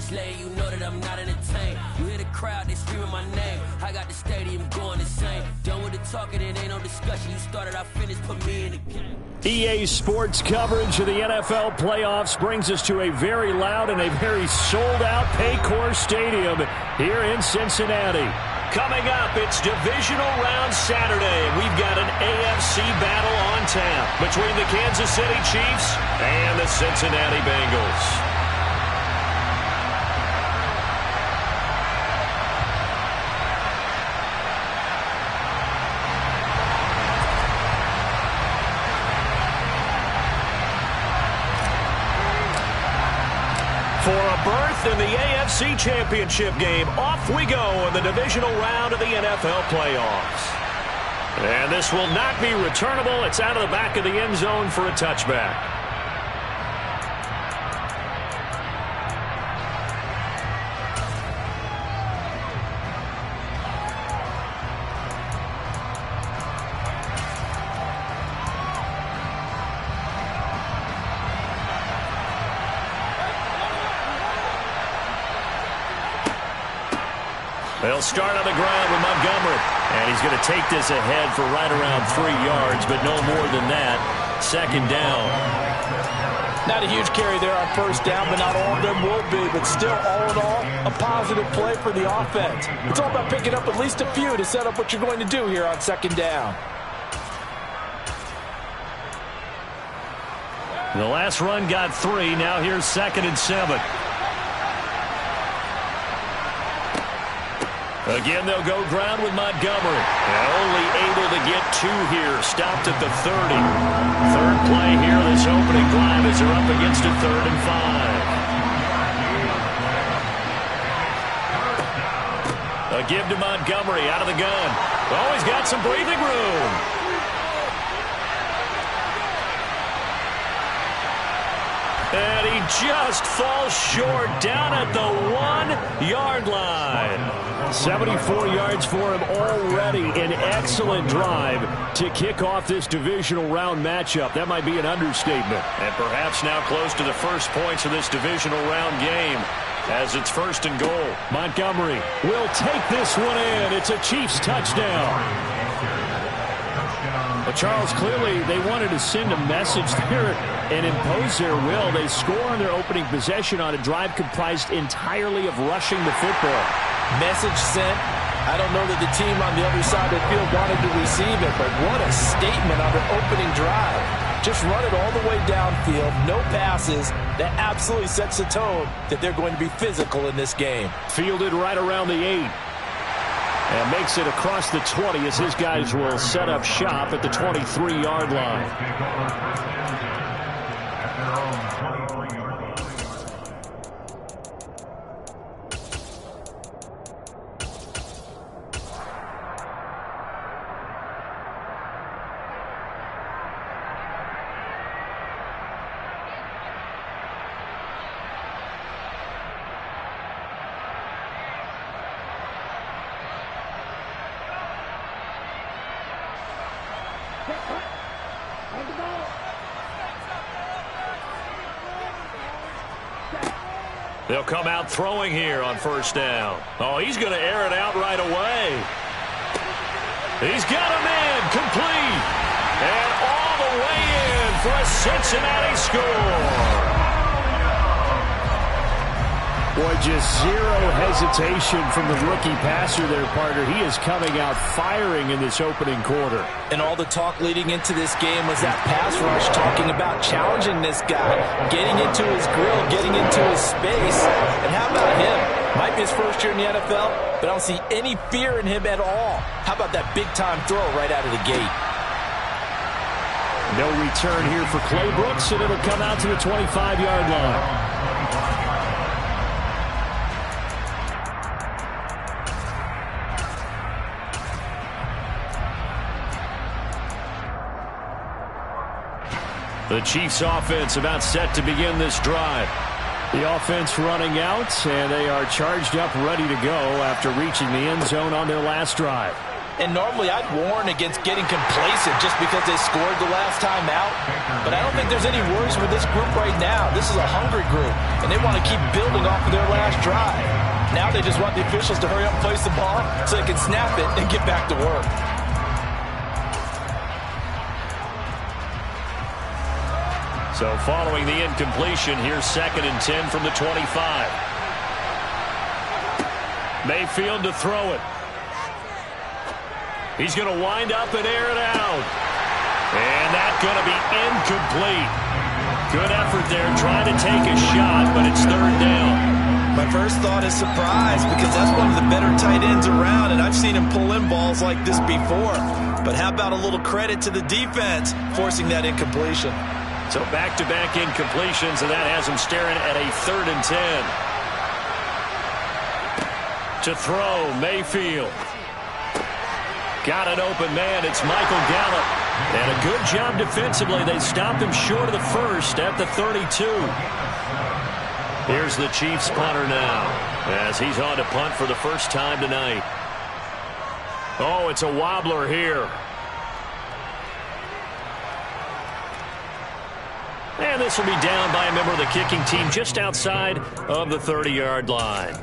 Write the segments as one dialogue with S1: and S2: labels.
S1: slay, you know that I'm not entertained. You hear the crowd, they screaming my name. I got the stadium going insane. Done with the talking, it ain't no discussion. You started, I finished, put me in the game.
S2: EA Sports coverage of the NFL playoffs brings us to a very loud and a very sold-out Paycor Stadium here in Cincinnati. Coming up, it's Divisional Round Saturday. We've got an AFC battle on tap between the Kansas City Chiefs and the Cincinnati Bengals. For a berth in the AFC Championship game, off we go in the divisional round of the NFL playoffs. And this will not be returnable. It's out of the back of the end zone for a touchback. They'll start on the ground with Montgomery. And he's going to take this ahead for right around 3 yards, but no more than that. Second down.
S3: Not a huge carry there on first down, but not all of them will be. But still, all in all, a positive play for the offense. It's all about picking up at least a few to set up what you're going to do here on second down.
S2: The last run got 3. Now here's 2nd and 7. Again, they'll go ground with Montgomery. And only able to get 2 here. Stopped at the 30. Third play here, this opening drive as they're up against a 3rd and 5. A give to Montgomery out of the gun. Oh, he's got some breathing room. And he just falls short down at the 1-yard line. 74 yards for him already. An excellent drive to kick off this divisional round matchup. That might be an understatement. And perhaps now close to the first points of this divisional round game as it's 1st and goal. Montgomery will take this one in. It's a Chiefs touchdown. Well, Charles, clearly they wanted to send a message there and impose their will. They score on their opening possession on a drive comprised entirely of rushing the football.
S3: Message sent. I don't know that the team on the other side of the field wanted to receive it, but what a statement on their opening drive. Just run it all the way downfield, no passes. That absolutely sets the tone that they're going to be physical in this game.
S2: Fielded right around the 8. And makes it across the 20 as his guys will set up shop at the 23-yard line. They'll come out throwing here on first down. Oh, he's going to air it out right away. He's got a man complete. And all the way in for a Cincinnati score. Boy, just zero hesitation from the rookie passer there, partner. He is coming out firing in this opening quarter.
S3: And all the talk leading into this game was that pass rush, talking about challenging this guy, getting into his grill, getting into his space. And how about him? Might be his first year in the NFL, but I don't see any fear in him at all. How about that big-time throw right out of the gate?
S2: No return here for Clay Brooks, and it'll come out to the 25-yard line. The Chiefs offense about set to begin this drive. The offense running out, and they are charged up, ready to go after reaching the end zone on their last drive.
S3: And normally I'd warn against getting complacent just because they scored the last time out. But I don't think there's any worries with this group right now. This is a hungry group, and they want to keep building off of their last last drive. Now they just want the officials to hurry up and place the ball so they can snap it and get back to work.
S2: So following the incompletion, here's 2nd and 10 from the 25. Mayfield to throw it. He's going to wind up and air it out. And that's going to be incomplete. Good effort there trying to take a shot, but it's 3rd down.
S3: My first thought is surprise because that's one of the better tight ends around, and I've seen him pull in balls like this before. But how about a little credit to the defense forcing that incompletion?
S2: So back-to-back incompletions, and that has him staring at a 3rd and 10. To throw, Mayfield. Got an open man. It's Michael Gallup. And a good job defensively. They stopped him short of the first at the 32. Here's the Chiefs punter now as he's on to punt for the first time tonight. Oh, it's a wobbler here. And this will be down by a member of the kicking team just outside of the 30-yard line.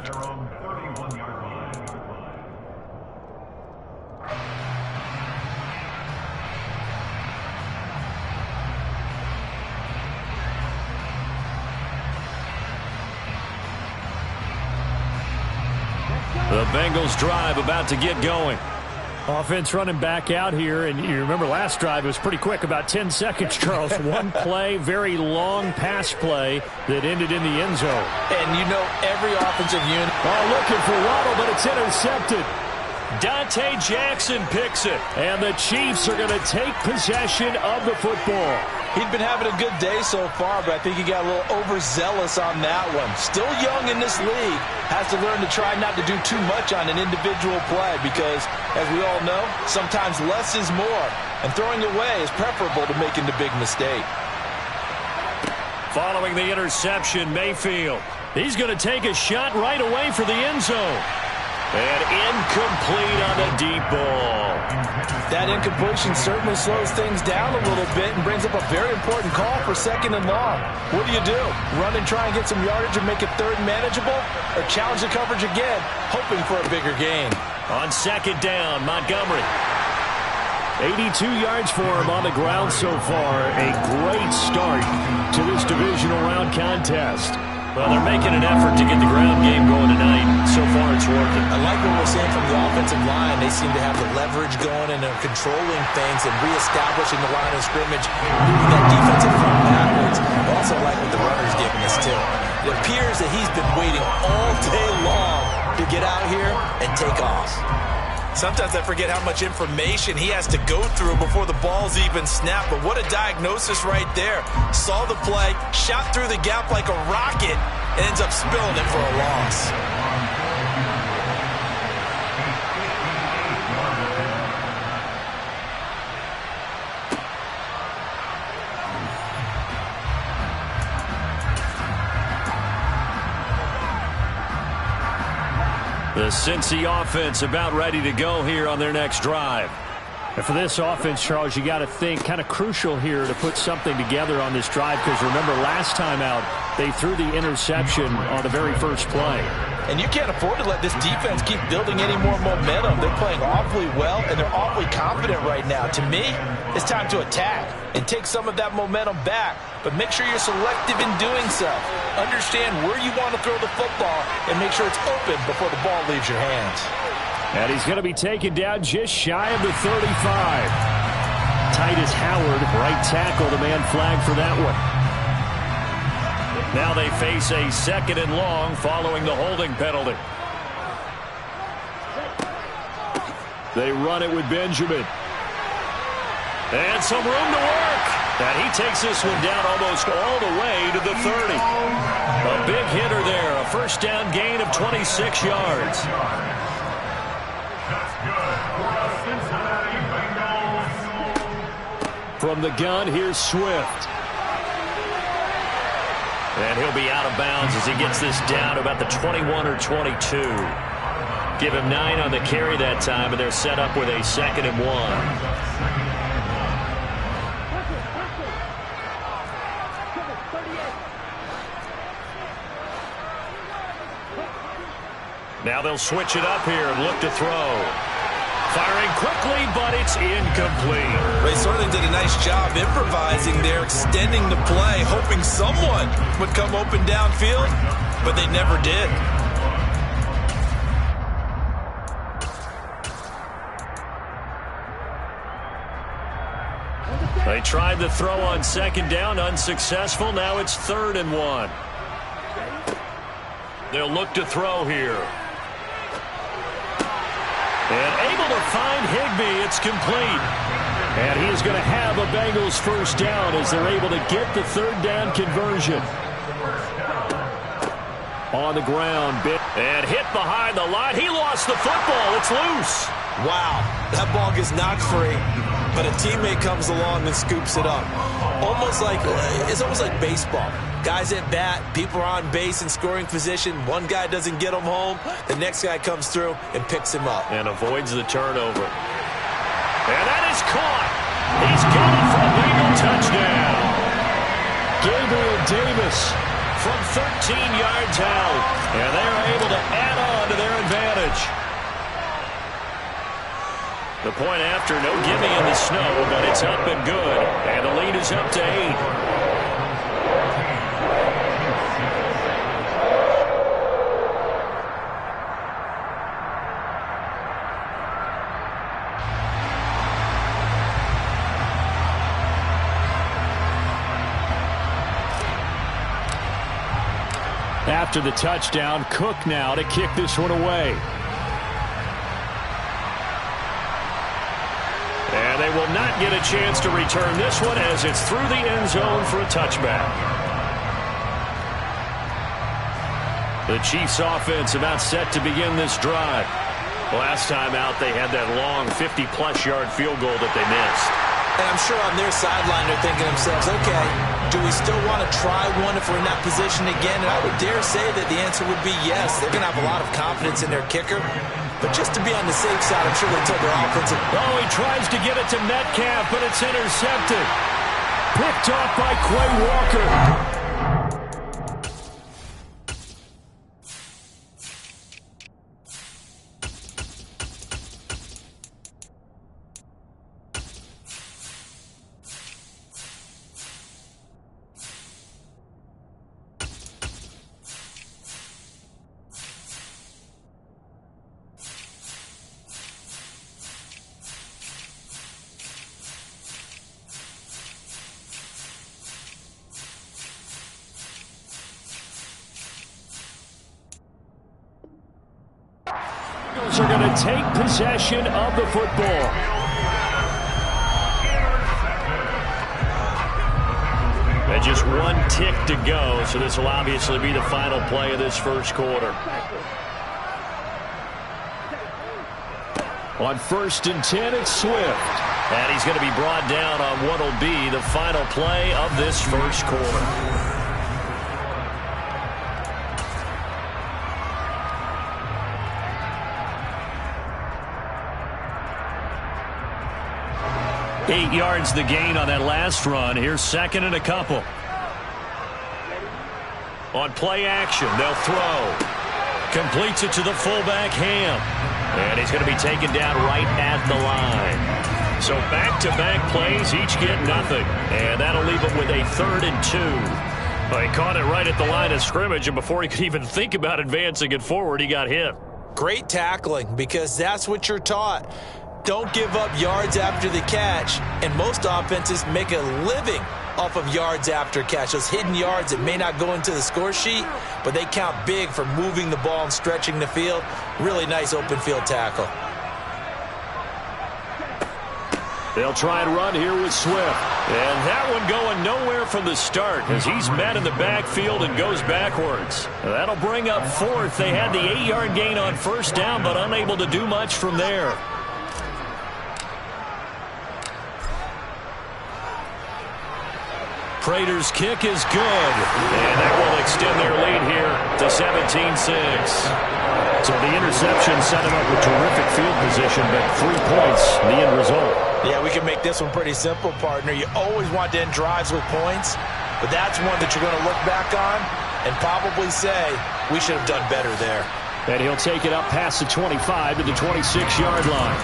S2: The Bengals drive about to get going.
S4: Offense running back out here, and you remember last drive it was pretty quick, about 10 seconds, Charles. One play, very long pass play that ended in the end zone.
S3: And you know every offensive unit.
S4: Oh, looking for Waddle, but it's intercepted.
S2: Dante Jackson picks it.
S4: And the Chiefs are going to take possession of the football.
S3: He'd been having a good day so far, but I think he got a little overzealous on that one. Still young in this league. Has to learn to try not to do too much on an individual play because, as we all know, sometimes less is more. And throwing away is preferable to making the big mistake.
S2: Following the interception, Mayfield.
S4: He's going to take a shot right away for the end zone.
S2: And incomplete on the deep ball.
S3: That incompletion certainly slows things down a little bit and brings up a very important call for 2nd and long. What do? Run and try and get some yardage and make it 3rd manageable? Or challenge the coverage again, hoping for a bigger gain?
S2: On 2nd down, Montgomery.
S4: 82 yards for him on the ground so far. A great start to this divisional round contest.
S2: Well, they're making an effort to get the ground game going tonight. So far, it's working.
S3: I like what we're seeing from the offensive line. They seem to have the leverage going and they're controlling things and reestablishing the line of scrimmage, moving that defensive front backwards. I also like what the runner's giving us, too. It appears that he's been waiting all day long to get out here and take off. Sometimes I forget how much information he has to go through before the ball's even snapped. But what a diagnosis right there. Saw the play, shot through the gap like a rocket, and ends up spilling it for a loss.
S2: The Cincy offense about ready to go here on their next drive.
S4: And for this offense, Charles, you got to think kind of crucial here to put something together on this drive because remember last time out they threw the interception on the very first play.
S3: And you can't afford to let this defense keep building any more momentum. They're playing awfully well, and they're awfully confident right now. To me, it's time to attack and take some of that momentum back. But make sure you're selective in doing so. Understand where you want to throw the football and make sure it's open before the ball leaves your hands.
S4: And he's going to be taken down just shy of the 35. Titus Howard, right tackle, the man flagged for that one.
S2: Now they face a 2nd and long following the holding penalty.
S4: They run it with Benjamin.
S2: And some room to work. And he takes this one down almost all the way to the 30. A big hitter there. A first down gain of 26 yards.
S4: From the gun, here's Swift.
S2: And he'll be out of bounds as he gets this down to about the 21 or 22. Give him 9 on the carry that time, and they're set up with a 2nd and 1. Now they'll switch it up here and look to throw. Firing quickly, but it's incomplete.
S3: They certainly did a nice job improvising there, extending the play, hoping someone would come open downfield, but they never did.
S2: They tried the throw on second down, unsuccessful. Now it's 3rd and 1. They'll look to throw here. And able to find Higbee. It's complete. And he is going to have a Bengals first down as they're able to get the 3rd down conversion. On the ground, and hit behind the line. He lost the football. It's loose.
S3: Wow, that ball gets knocked free, but a teammate comes along and scoops it up. It's almost like baseball. Guys at bat, people are on base in scoring position. One guy doesn't get him home. The next guy comes through and picks him up.
S2: And avoids the turnover. And that is caught. He's got it for a Bengal touchdown. Gabriel Davis from 13 yards out. And they're able to add on to their advantage. The point after, no gimme in the snow, but it's up and good. And the lead is up to 8. After the touchdown, Cook now to kick this one away. And they will not get a chance to return this one as it's through the end zone for a touchback. The Chiefs offense about set to begin this drive. Last time out, they had that long 50-plus yard field goal that they missed.
S3: And I'm sure on their sideline they're thinking to themselves, okay, do we still want to try one if we're in that position again? And I would dare say that the answer would be yes. They're going to have a lot of confidence in their kicker. But just to be on the safe side, I'm sure they told their offensive.
S2: Oh, he tries to get it to Metcalf, but it's intercepted. Picked off by Quay Walker. Are going to take possession of the football. And just one tick to go, so this will obviously be the final play of this first quarter. On 1st and 10, it's Swift. And he's going to be brought down on what will be the final play of this first quarter. Eight yards the gain on that last run. Here's 2nd and a couple. On play action, they'll throw. Completes it to the fullback, Ham. And he's going to be taken down right at the line. So back-to-back plays, each get nothing. And that'll leave him with a 3rd and 2. Well, he caught it right at the line of scrimmage, and before he could even think about advancing it forward, he got hit.
S3: Great tackling, because that's what you're taught. Don't give up yards after the catch, and most offenses make a living off of yards after catch. Those hidden yards that may not go into the score sheet, but they count big for moving the ball and stretching the field. Really nice open field tackle.
S2: They'll try and run here with Swift. And that one going nowhere from the start as he's met in the backfield and goes backwards. That'll bring up 4th. They had the 8-yard gain on 1st down, but unable to do much from there. Prater's kick is good, and that will extend their lead here to 17-6. So the interception set him up with terrific field position, but 3 points, the end result.
S3: Yeah, we can make this one pretty simple, partner. You always want to end drives with points, but that's one that you're going to look back on and probably say, we should have done better there.
S4: And he'll take it up past the 25 to the 26-yard line.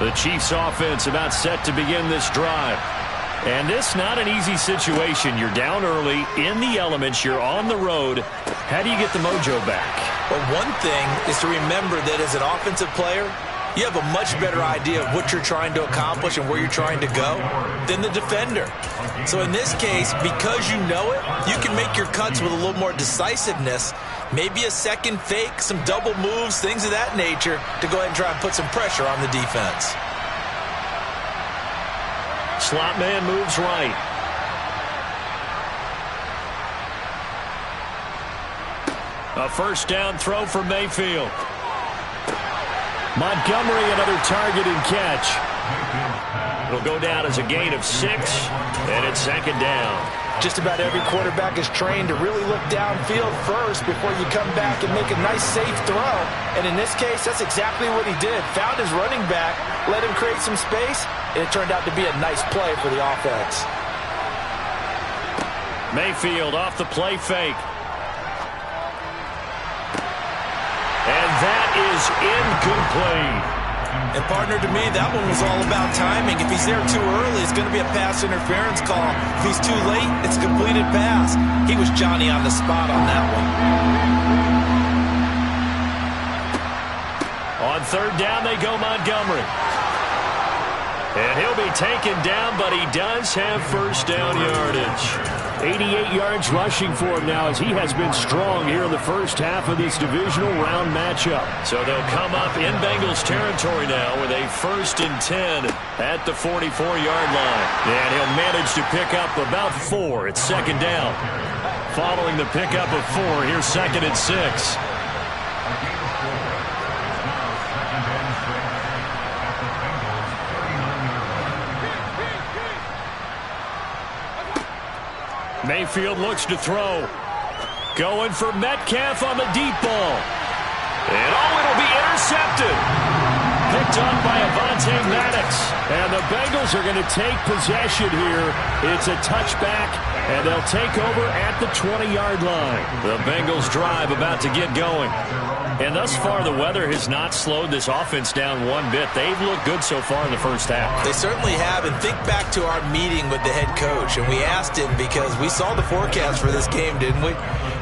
S4: The Chiefs offense about set to begin this drive. And this not an easy situation. You're down early, in the elements, you're on the road. How do you get the mojo back?
S3: Well, one thing is to remember that as an offensive player, you have a much better idea of what you're trying to accomplish and where you're trying to go than the defender. So in this case, because you know it, you can make your cuts with a little more decisiveness, maybe a second fake, some double moves, things of that nature, to go ahead and try and put some pressure on the defense.
S2: Slot man moves right. A first down throw for Mayfield. Montgomery, another target and catch. It'll go down as a gain of 6, and it's second down.
S3: Just about every quarterback is trained to really look downfield first before you come back and make a nice, safe throw. And in this case, that's exactly what he did. Found his running back, let him create some space, and it turned out to be a nice play for the offense.
S2: Mayfield off the play fake. And that is incomplete.
S3: And partner, to me, that one was all about timing. If he's there too early, it's going to be a pass interference call. If he's too late, it's a completed pass. He was Johnny on the spot on that
S2: one. On third down, they go Montgomery. And he'll be taken down, but he does have first down yardage.
S4: 88 yards rushing for him now as he has been strong here in the first half of this divisional round matchup.
S2: So they'll come up in Bengals territory now with a 1st and 10 at the 44-yard line. And he'll manage to pick up about 4. It's second down. Following the pickup of 4, here's 2nd and 6. Mayfield looks to throw. Going for Metcalf on the deep ball. And it'll be intercepted. Picked up by Avonte Maddox. And the Bengals are going to take possession here. It's a touchback, and they'll take over at the 20-yard line. The Bengals drive about to get going. And thus far, the weather has not slowed this offense down one bit. They've looked good so far in the first half.
S3: They certainly have. And think back to our meeting with the head coach. And we asked him, because we saw the forecast for this game, didn't we?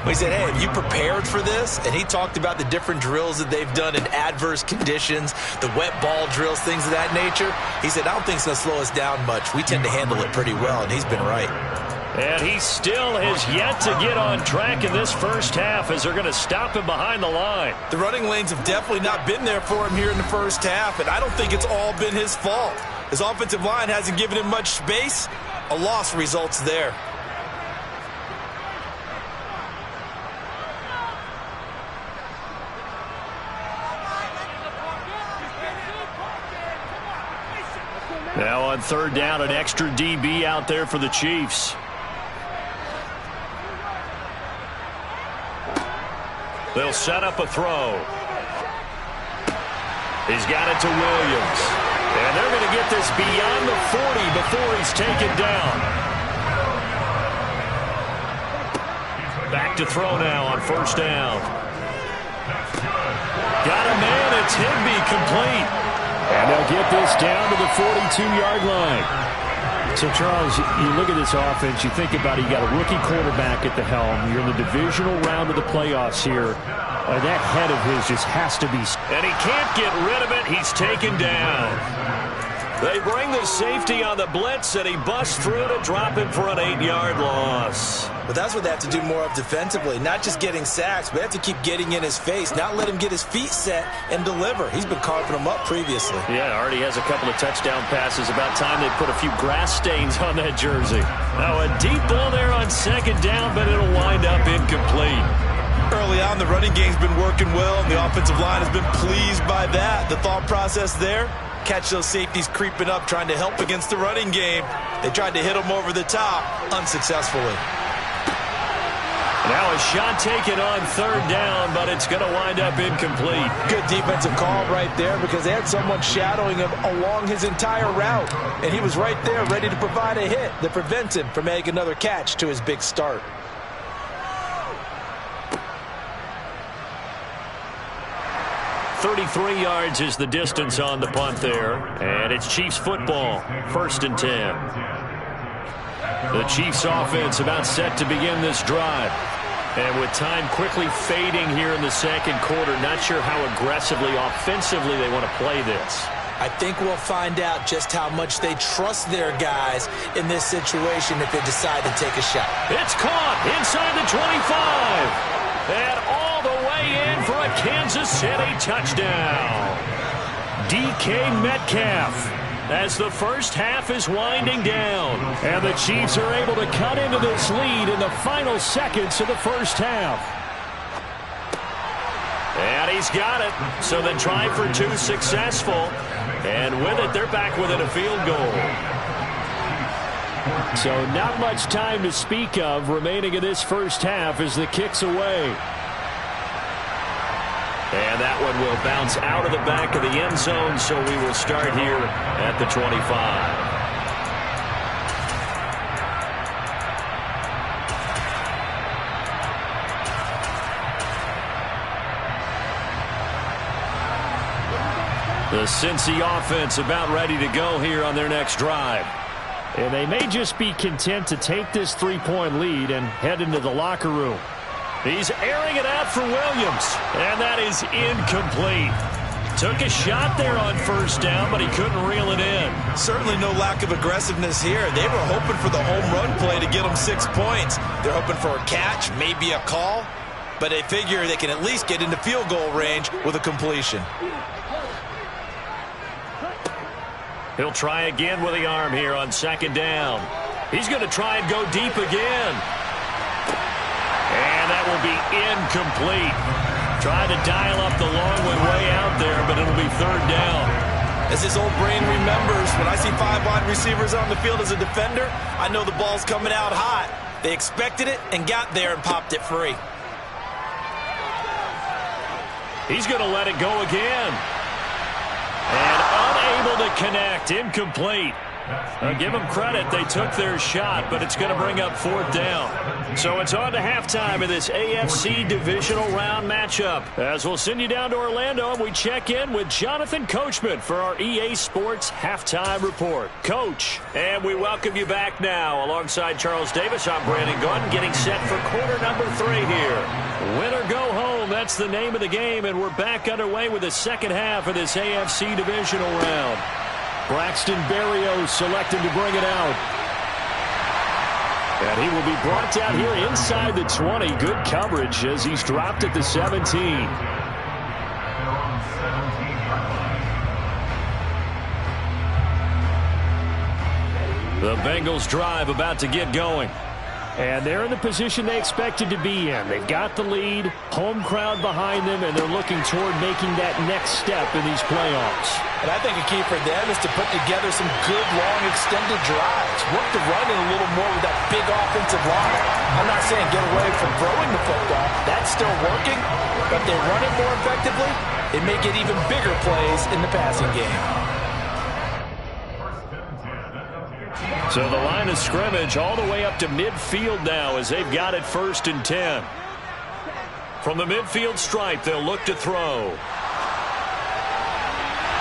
S3: We said, hey, have you prepared for this? And he talked about the different drills that they've done in adverse conditions, the wet ball drills, things of that nature. He said, I don't think it's going to slow us down much. We tend to handle it pretty well, and he's been right.
S2: And he still has yet to get on track in this first half as they're going to stop him behind the line.
S3: The running lanes have definitely not been there for him here in the first half, and I don't think it's all been his fault. His offensive line hasn't given him much space. A loss results there.
S2: Now on third down, an extra DB out there for the Chiefs. They'll set up a throw. He's got it to Williams. And they're going to get this beyond the 40 before he's taken down. Back to throw now on first down. Got a man, it's Higbee, complete.
S4: And they'll get this down to the 42-yard line. So, Charles, you look at this offense, you think about it, you got a rookie quarterback at the helm. You're in the divisional round of the playoffs here. That head of his just has to be.
S2: And he can't get rid of it. He's taken down. They bring the safety on the blitz, and he busts through to drop him for an 8-yard loss.
S3: But that's what they have to do more of defensively, not just getting sacks, but they have to keep getting in his face, not let him get his feet set and deliver. He's been carving them up previously.
S2: Yeah, already has a couple of touchdown passes. About time they put a few grass stains on that jersey. Now a deep ball there on second down, but it'll wind up incomplete.
S3: Early on, the running game's been working well, and the offensive line has been pleased by that. The thought process there, catch those safeties creeping up, trying to help against the running game. They tried to hit them over the top, unsuccessfully.
S2: Now a shot taken on third down, but it's going to wind up incomplete.
S3: Good defensive call right there because they had someone shadowing him along his entire route. And he was right there ready to provide a hit that prevents him from making another catch to his big start.
S2: .33 yards is the distance on the punt there. And it's Chiefs football, 1st and 10. The Chiefs offense about set to begin this drive. And with time quickly fading here in the second quarter, not sure how aggressively, offensively they want to play this.
S3: I think we'll find out just how much they trust their guys in this situation if they decide to take a shot.
S2: It's caught inside the 25. And all the way in for a Kansas City touchdown. DK Metcalf. As the first half is winding down. And the Chiefs are able to cut into this lead in the final seconds of the first half. And he's got it. So the try for 2 successful. And with it, they're back within a field goal. So not much time to speak of remaining in this first half as the kick's away. And that one will bounce out of the back of the end zone, so we will start here at the 25. The Cincy offense about ready to go here on their next drive. And they may just be content to take this 3-point lead and head into the locker room. He's airing it out for Williams, and that is incomplete. Took a shot there on first down, but he couldn't reel it in.
S3: Certainly no lack of aggressiveness here. They were hoping for the home run play to get them 6 points. They're hoping for a catch, maybe a call, but they figure they can at least get into field goal range with a completion.
S2: He'll try again with the arm here on second down. He's going to try and go deep again. And that will be incomplete. Tried to dial up the long one way out there, but it'll be third down.
S3: As his old brain remembers, when I see 5 wide receivers on the field as a defender, I know the ball's coming out hot. They expected it and got there and popped it free.
S2: He's going to let it go again. And unable to connect, incomplete. Give them credit, they took their shot, but it's going to bring up fourth down. So it's on to halftime of this AFC Divisional Round matchup. As we'll send you down to Orlando, and we check in with Jonathan Coachman for our EA Sports Halftime Report. Coach, and we welcome you back now. Alongside Charles Davis, I'm Brandon Gunn, getting set for quarter number 3 here. Win or go home, that's the name of the game, and we're back underway with the second half of this AFC Divisional Round. Braxton Berrios selected to bring it out. And he will be brought down here inside the 20. Good coverage as he's dropped at the 17. The Bengals drive about to get going. And they're in the position they expected to be in. They've got the lead, home crowd behind them, and they're looking toward making that next step in these playoffs.
S3: And I think a key for them is to put together some good, long, extended drives. Work the run in a little more with that big offensive line. I'm not saying get away from throwing the football. That's still working. But if they run it more effectively, it may get even bigger plays in the passing game.
S2: So the line of scrimmage all the way up to midfield now as they've got it 1st and 10. From the midfield stripe, they'll look to throw.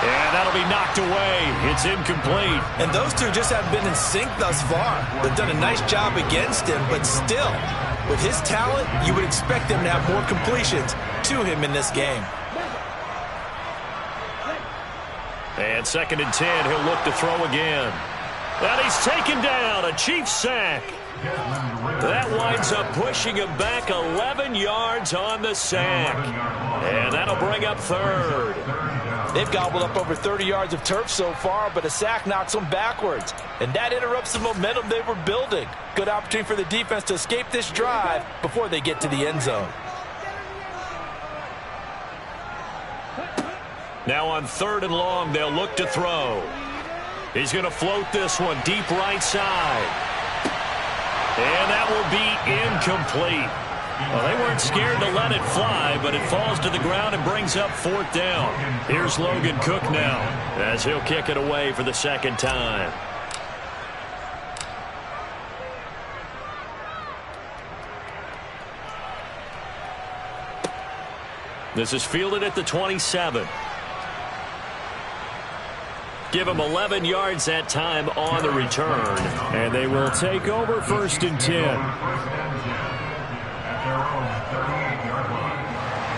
S2: And that'll be knocked away. It's incomplete.
S3: And those two just haven't been in sync thus far. They've done a nice job against him, but still, with his talent, you would expect them to have more completions to him in this game.
S2: And 2nd and 10, he'll look to throw again. And he's taken down, a Chiefs sack. That winds up pushing him back 11 yards on the sack. And that'll bring up 3rd.
S3: They've gobbled up over 30 yards of turf so far, but a sack knocks them backwards. And that interrupts the momentum they were building. Good opportunity for the defense to escape this drive before they get to the end zone.
S2: Now on 3rd and long, they'll look to throw. He's going to float this one deep right side. And that will be incomplete. Well, they weren't scared to let it fly, but it falls to the ground and brings up 4th down. Here's Logan Cook now, as he'll kick it away for the 2nd time. This is fielded at the 27. Give him 11 yards that time on the return.
S4: And they will take over 1st and 10.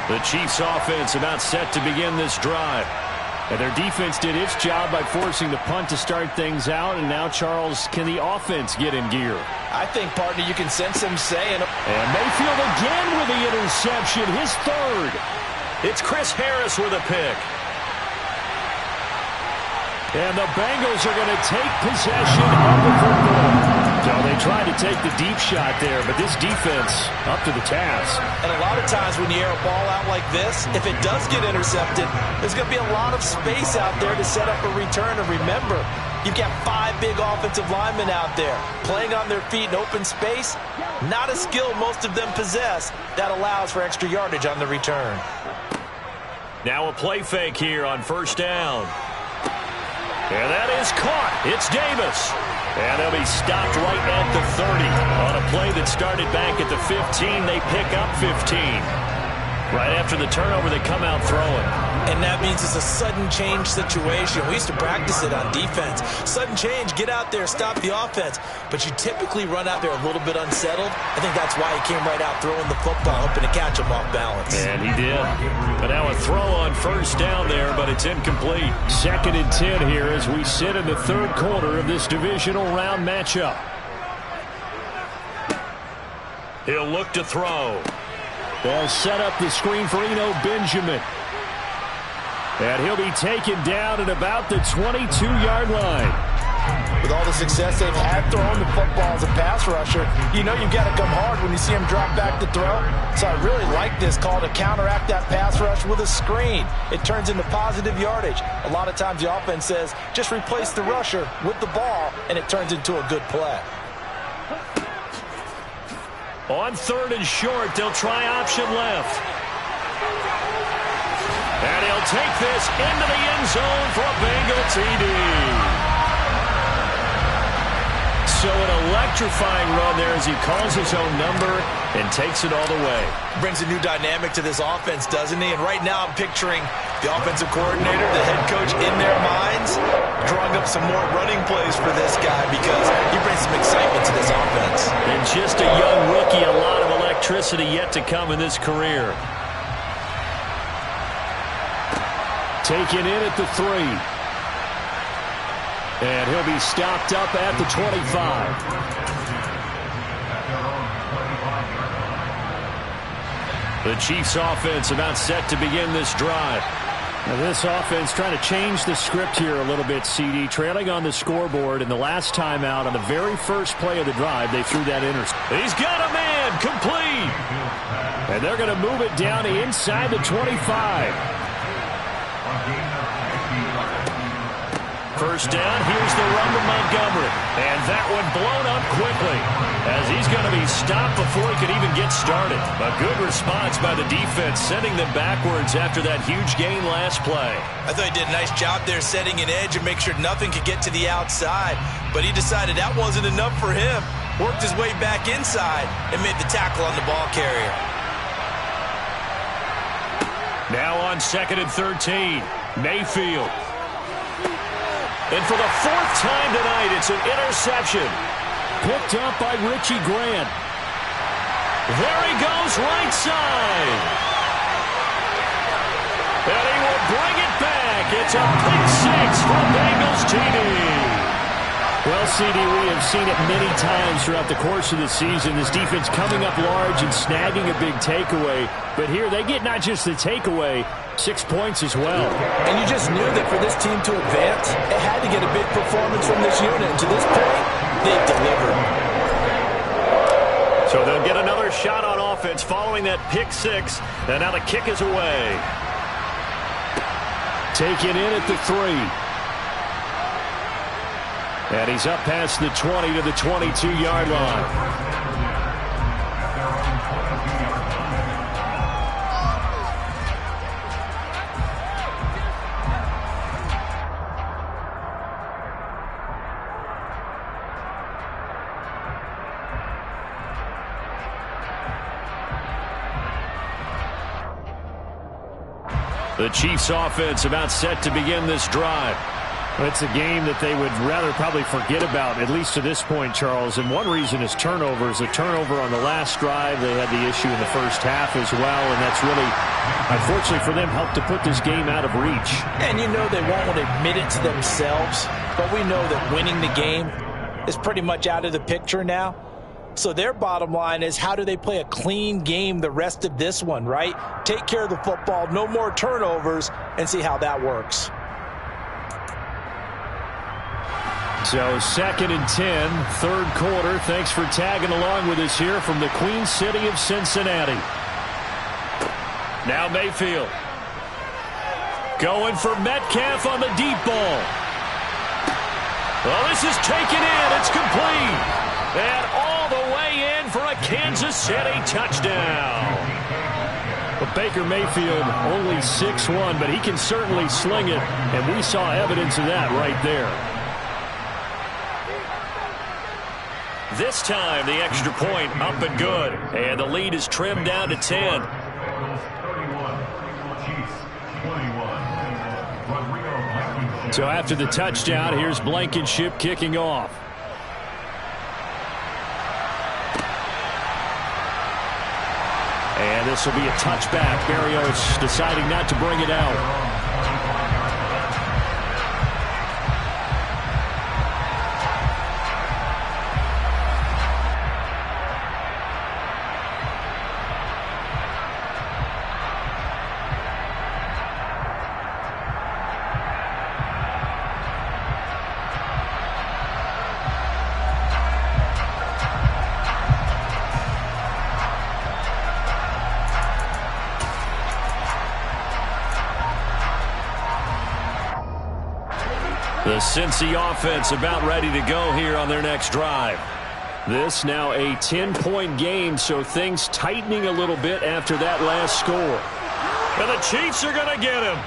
S2: The Chiefs offense about set to begin this drive.
S4: And their defense did its job by forcing the punt to start things out. And now, Charles, can the offense get in gear?
S3: I think, partner, you can sense him saying.
S4: And Mayfield again with the interception, his 3rd.
S2: It's Chris Harris with a pick.
S4: And the Bengals are going to take possession of the football. So they tried to take the deep shot there, but this defense up to the task.
S3: And a lot of times when you air a ball out like this, if it does get intercepted, there's going to be a lot of space out there to set up a return. And remember, you've got 5 big offensive linemen out there playing on their feet in open space. Not a skill most of them possess. That allows for extra yardage on the return.
S2: Now a play fake here on 1st down. And that is caught. It's Davis. And they'll be stopped right at the 30. On a play that started back at the 15, they pick up 15. Right after the turnover, they come out throwing.
S3: And that means it's a sudden change situation. We used to practice it on defense. Sudden change, get out there, stop the offense. But you typically run out there a little bit unsettled. I think that's why he came right out throwing the football, hoping to catch him off balance.
S2: And he did. But now a throw on 1st down there, but it's incomplete.
S4: 2nd and 10 here as we sit in the 3rd quarter of this divisional round matchup.
S2: He'll look to throw.
S4: They'll set up the screen for Eno Benjamin. And he'll be taken down at about the 22-yard line.
S3: With all the success they've had throwing the football as a pass rusher, you know you've got to come hard when you see him drop back to throw. So I really like this call to counteract that pass rush with a screen. It turns into positive yardage. A lot of times the offense says, just replace the rusher with the ball, and it turns into a good play.
S2: On 3rd and short, they'll try option left. And he'll take this into the end zone for a Bengal TD. So an electrifying run there as he calls his own number and takes it all the way.
S3: Brings a new dynamic to this offense, doesn't he? And right now I'm picturing the offensive coordinator, the head coach in their minds, drawing up some more running plays for this guy because he brings some excitement to this offense.
S2: And just a young rookie, a lot of electricity yet to come in this career.
S4: Taken in at the 3. And he'll be stopped up at the 25.
S2: The Chiefs offense about set to begin this drive.
S4: Now this offense trying to change the script here a little bit, CD. Trailing on the scoreboard, and the last time out on the very first play of the drive, they threw that interception.
S2: He's got a man, complete.
S4: And they're going to move it down to inside the 25.
S2: 1st down, here's the run to Montgomery. And that one blown up quickly as he's going to be stopped before he could even get started. A good response by the defense, sending them backwards after that huge gain last play.
S3: I thought he did a nice job there setting an edge and make sure nothing could get to the outside. But he decided that wasn't enough for him. Worked his way back inside and made the tackle on the ball carrier.
S2: Now on 2nd and 13, Mayfield. And for the 4th time tonight, it's an interception.
S4: Picked up by Richie Grant.
S2: There he goes, right side. And he will bring it back. It's a pick 6 for Bengals TD.
S4: Well, CD, we have seen it many times throughout the course of the season. This defense coming up large and snagging a big takeaway. But here they get not just the takeaway, 6 points as well.
S3: And you just knew that for this team to advance, it had to get a big performance from this unit. And to this point, they've delivered.
S2: So they'll get another shot on offense following that pick 6. And now the kick is away.
S4: Taken in at the 3. And he's up past the 20 to the 22-yard line.
S2: The Chiefs offense about set to begin this drive.
S4: It's a game that they would rather probably forget about, at least to this point, Charles. And one reason is turnovers. A turnover on the last drive. They had the issue in the first half as well. And that's really, unfortunately for them, helped to put this game out of reach.
S3: And you know they won't admit it to themselves. But we know that winning the game is pretty much out of the picture now. So their bottom line is, how do they play a clean game the rest of this one, right? Take care of the football, no more turnovers, and see how that works.
S4: So 2nd and 10, third quarter. Thanks for tagging along with us here from the Queen City of Cincinnati.
S2: Now Mayfield. Going for Metcalf on the deep ball. Well, this is taken in. It's complete. And all the way in for a Kansas City touchdown.
S4: Well, Baker Mayfield only 6'1", but he can certainly sling it, and we saw evidence of that right there.
S2: This time, the extra point up and good. And the lead is trimmed down to 10.
S4: So after the touchdown, here's Blankenship kicking off. And this will be a touchback. Berrios deciding not to bring it out.
S2: The Cincy offense about ready to go here on their next drive.
S4: This now a 10-point game, so things tightening a little bit after that last score.
S2: And the Chiefs are going to get him.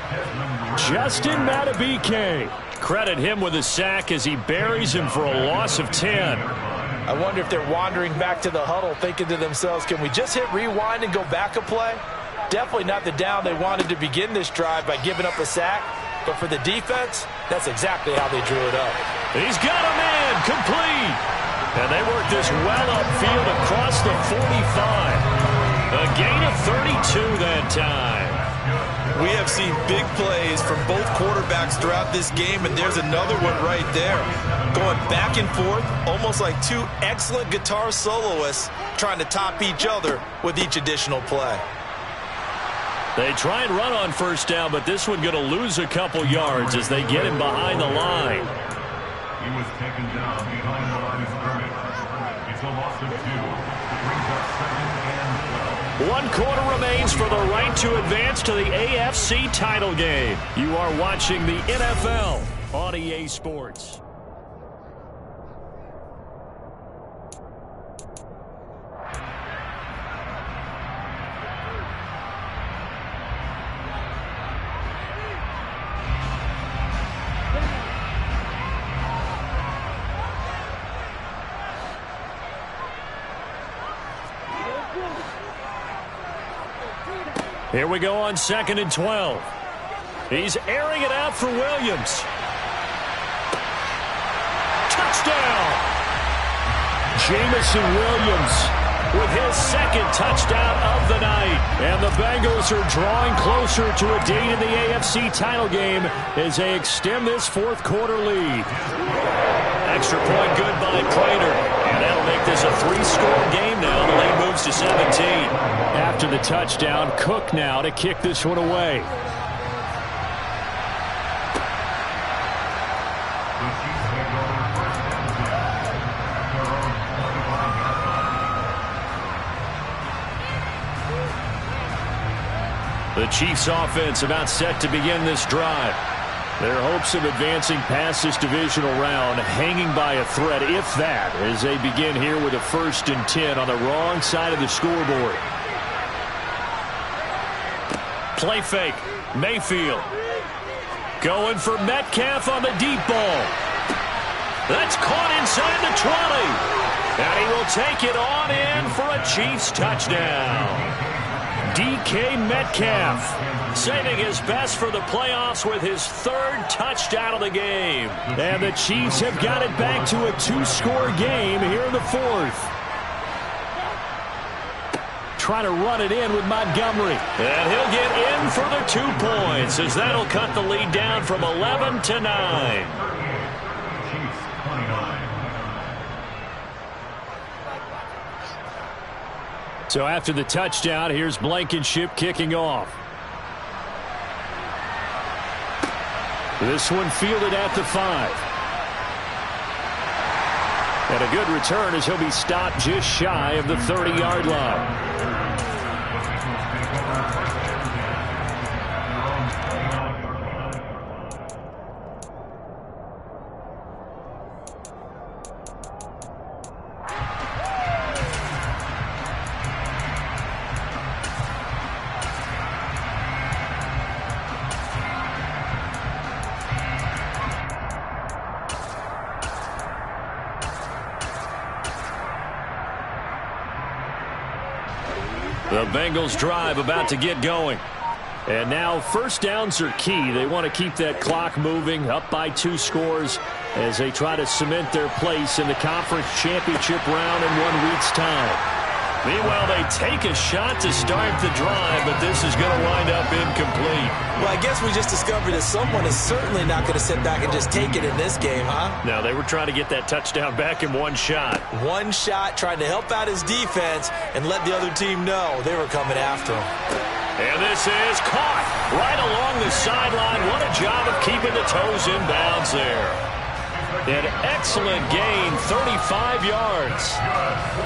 S4: Justin Madubuike.
S2: Credit him with a sack as he buries him for a loss of 10.
S3: I wonder if they're wandering back to the huddle thinking to themselves, can we just hit rewind and go back a play? Definitely not the down they wanted to begin this drive by giving up a sack. But for the defense, that's exactly how they drew it up.
S2: He's got a man complete. And they work this well upfield across the 45. A gain of 32 that time.
S5: We have seen big plays from both quarterbacks throughout this game, and there's another one right there. Going back and forth, almost like two excellent guitar soloists trying to top each other with each additional play.
S2: They try and run on first down, but this one going to lose a couple yards as they get him behind the line.
S6: He was taken down behind the line of scrimmage. It's a loss of 2. It brings up 2nd and 12.
S2: 1 quarter remains for the right to advance to the AFC title game. You are watching the NFL on EA Sports. Here we go on 2nd and 12. He's airing it out for Williams. Touchdown!
S4: Jamison Williams
S2: with his 2nd touchdown of the night.
S4: And the Bengals are drawing closer to a date in the AFC title game as they extend this 4th quarter lead.
S2: Extra point good by Prater. And that'll make this a 3-score game now. The lead moves to 17.
S4: After the touchdown, Cook now to kick this one away.
S2: The Chiefs offense about set to begin this drive.
S4: Their hopes of advancing past this divisional round hanging by a thread, if that, as they begin here with a 1st and 10 on the wrong side of the scoreboard.
S2: Play fake. Mayfield. Going for Metcalf on the deep ball. That's caught inside the 20. And he will take it on in for a Chiefs touchdown. DK Metcalf, saving his best for the playoffs with his 3rd touchdown of the game. And the Chiefs have got it back to a 2-score game here in the 4th. Trying to run it in with Montgomery. And he'll get in for the 2 points, as that'll cut the lead down from 11 to 9.
S6: Chiefs 29.
S4: So after the touchdown, here's Blankenship kicking off. This one fielded at the 5. And a good return as he'll be stopped just shy of the 30-yard line.
S2: The Bengals drive about to get going.
S4: And now 1st downs are key. They want to keep that clock moving, up by 2 scores as they try to cement their place in the conference championship round in 1 week's time.
S2: Meanwhile, they take a shot to start the drive, but this is going to wind up incomplete.
S3: Well, I guess we just discovered that someone is certainly not going to sit back and just take it in this game, huh?
S2: No, they were trying to get that touchdown back in 1 shot.
S3: 1 shot, trying to help out his defense and let the other team know they were coming after him.
S2: And this is caught right along the sideline. What a job of keeping the toes in bounds there. An excellent gain, 35 yards.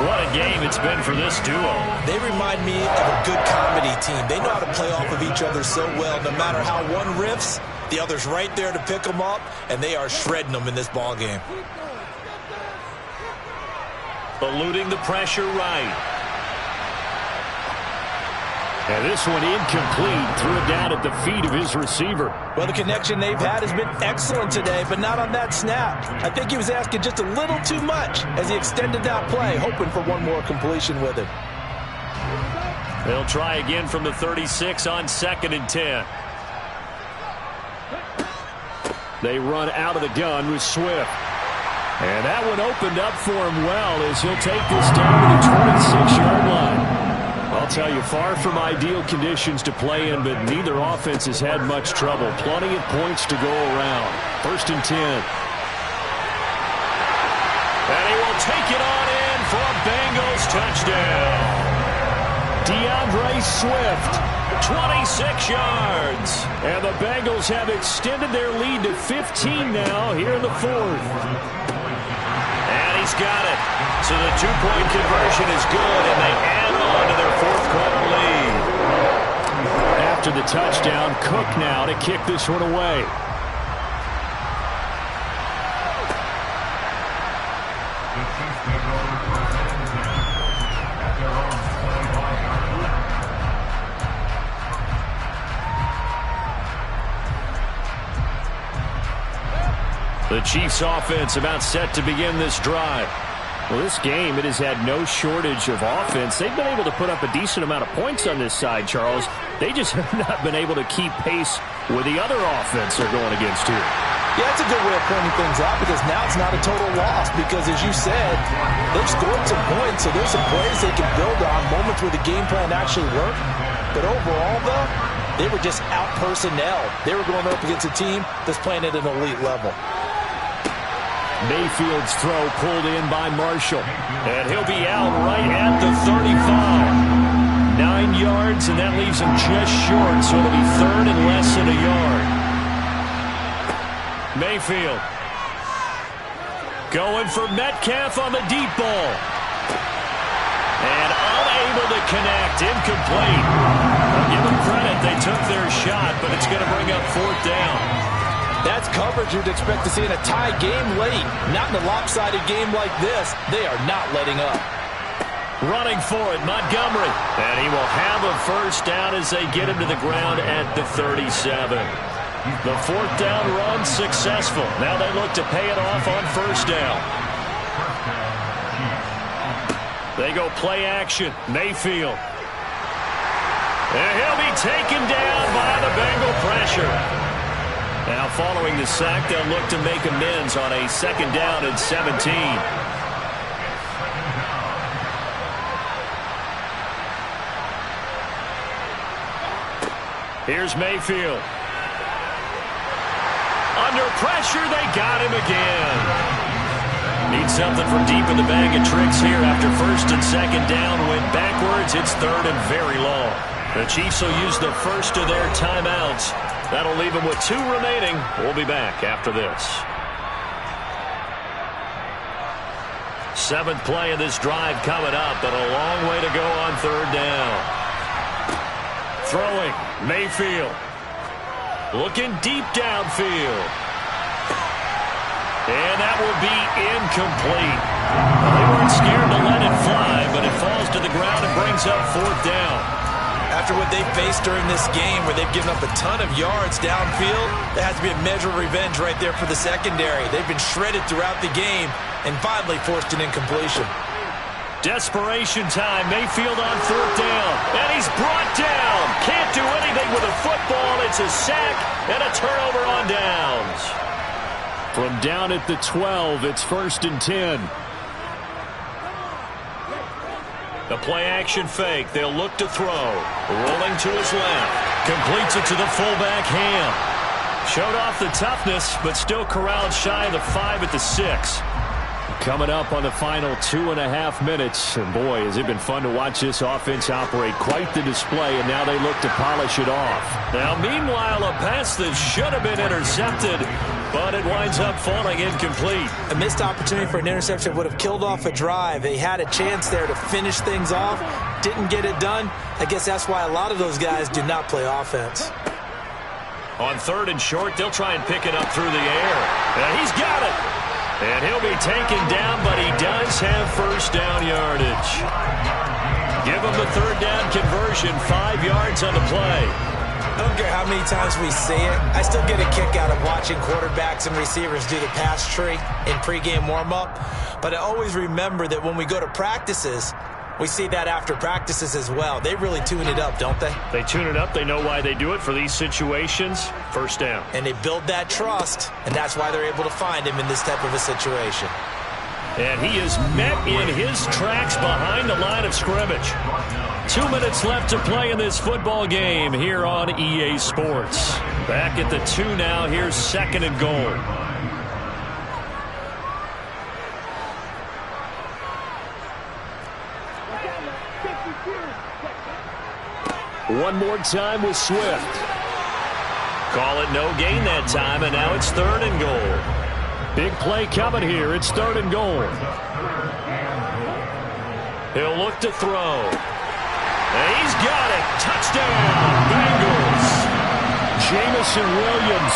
S2: What a game it's been for this duo.
S3: They remind me of a good comedy team. They know how to play off of each other so well. No matter how one riffs, the other's right there to pick them up, and they are shredding them in this ball game.
S2: Eluding the pressure right.
S4: And this one incomplete. Threw it down at the feet of his receiver.
S3: Well, the connection they've had has been excellent today, but not on that snap. I think he was asking just a little too much as he extended that play, hoping for one more completion with it.
S2: They'll try again from the 36 on 2nd and 10.
S4: They run out of the gun with Swift. And that one opened up for him well as he'll take this down to the 26-yard line. I'll tell you, far from ideal conditions to play in, but neither offense has had much trouble. Plenty of points to go around. 1st and 10.
S2: And he will take it on in for a Bengals touchdown.
S4: DeAndre Swift,
S2: 26 yards.
S4: And the Bengals have extended their lead to 15 now here in the 4th.
S2: And he's got it. So the 2-point conversion is good, and they add on to their 4th quarter lead.
S4: After the touchdown, Cook now to kick this one away.
S6: The Chiefs take over 1st and 10 at their own 25-yard line.
S2: The Chiefs offense about set to begin this drive.
S4: Well, this game, it has had no shortage of offense. They've been able to put up a decent amount of points on this side, Charles. They just have not been able to keep pace with the other offense they're going against here.
S3: Yeah, that's a good way of pointing things out because now it's not a total loss because, as you said, they've scored some points, so there's some plays they can build on, moments where the game plan actually worked. But overall, though, they were just out-personnel. They were going up against a team that's playing at an elite level.
S4: Mayfield's throw pulled in by Marshall. And he'll be out right at the 35. 9 yards, and that leaves him just short, so it'll be 3rd and less than a yard. Mayfield going for Metcalf on the deep ball. And unable to connect, incomplete. I'll give them credit, they took their shot, but it's going to bring up 4th down.
S3: That's coverage you'd expect to see in a tie game late. Not in a lopsided game like this. They are not letting up.
S2: Running for it, Montgomery. And he will have a 1st down as they get him to the ground at the 37. The 4th down run successful. Now they look to pay it off on 1st down. They go play action. Mayfield. And he'll be taken down by the Bengal pressure. Now following the sack, they'll look to make amends on a 2nd down and 17. Here's Mayfield. Under pressure, they got him again. Need something from deep in the bag of tricks here after 1st and 2nd down. Went backwards. It's 3rd and very long. The Chiefs will use the first of their timeouts. That'll leave them with 2 remaining. We'll be back after this. 7th play of this drive coming up, but a long way to go on 3rd down. Throwing, Mayfield. Looking deep downfield. And that will be incomplete. They weren't scared to let it fly, but it falls to the ground and brings up 4th down.
S5: After what they faced during this game where they've given up a ton of yards downfield, there has to be a measure of revenge right there for the secondary. They've been shredded throughout the game and finally forced an incompletion.
S2: Desperation time. Mayfield on 4th down. And he's brought down. Can't do anything with a football. It's a sack and a turnover on downs. From down at the 12, it's 1st and 10. The play-action fake. They'll look to throw. Rolling to his left. Completes it to the fullback, Ham. Showed off the toughness, but still corralled shy of the 5 at the 6. Coming up on the final 2.5 minutes. And boy, has it been fun to watch this offense operate. Quite the display, and now they look to polish it off. Now, meanwhile, a pass that should have been intercepted, but it winds up falling incomplete.
S3: A missed opportunity for an interception would have killed off a drive. They had a chance there to finish things off. Didn't get it done. I guess that's why a lot of those guys do not play offense.
S2: On 3rd and short, they'll try and pick it up through the air. And he's got it. And he'll be taken down, but he does have 1st down yardage. Give him the 3rd down conversion, 5 yards on the play.
S3: I don't care how many times we see it. I still get a kick out of watching quarterbacks and receivers do the pass tree in pregame warm-up. But I always remember that when we go to practices, we see that after practices as well. They really tune it up, don't they?
S2: They tune it up. They know why they do it for these situations. 1st down.
S3: And they build that trust, and that's why they're able to find him in this type of a situation.
S2: And he is met in his tracks behind the line of scrimmage. 2 minutes left to play in this football game here on EA Sports. Back at the 2 now. Here's 2nd and goal. One more time with Swift. Call it no gain that time, and now it's 3rd and goal. Big play coming here. It's 3rd and goal. He'll look to throw. And he's got it. Touchdown, Bengals. Jamison Williams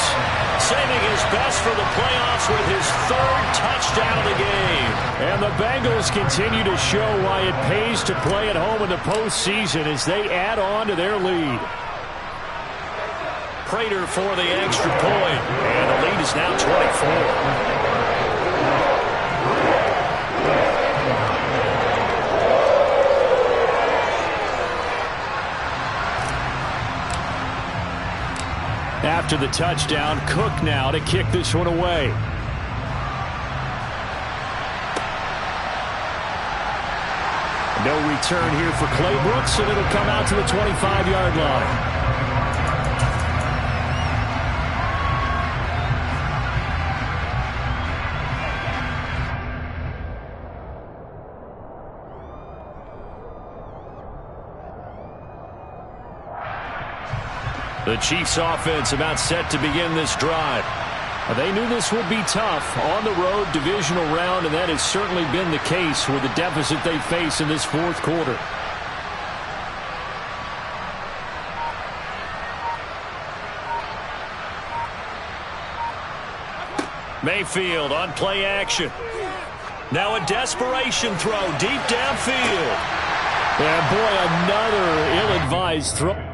S2: saving his best for the playoffs with his 3rd touchdown of the game. And the Bengals continue to show why it pays to play at home in the postseason as they add on to their lead. Prater for the extra point. And the lead is now 24. After the touchdown, Cook now to kick this one away. No return here for Clay Brooks, and it'll come out to the 25-yard line. The Chiefs offense about set to begin this drive. They knew this would be tough on the road, divisional round, and that has certainly been the case with the deficit they face in this 4th quarter. Mayfield on play action. Now a desperation throw deep downfield. And boy, another ill-advised throw.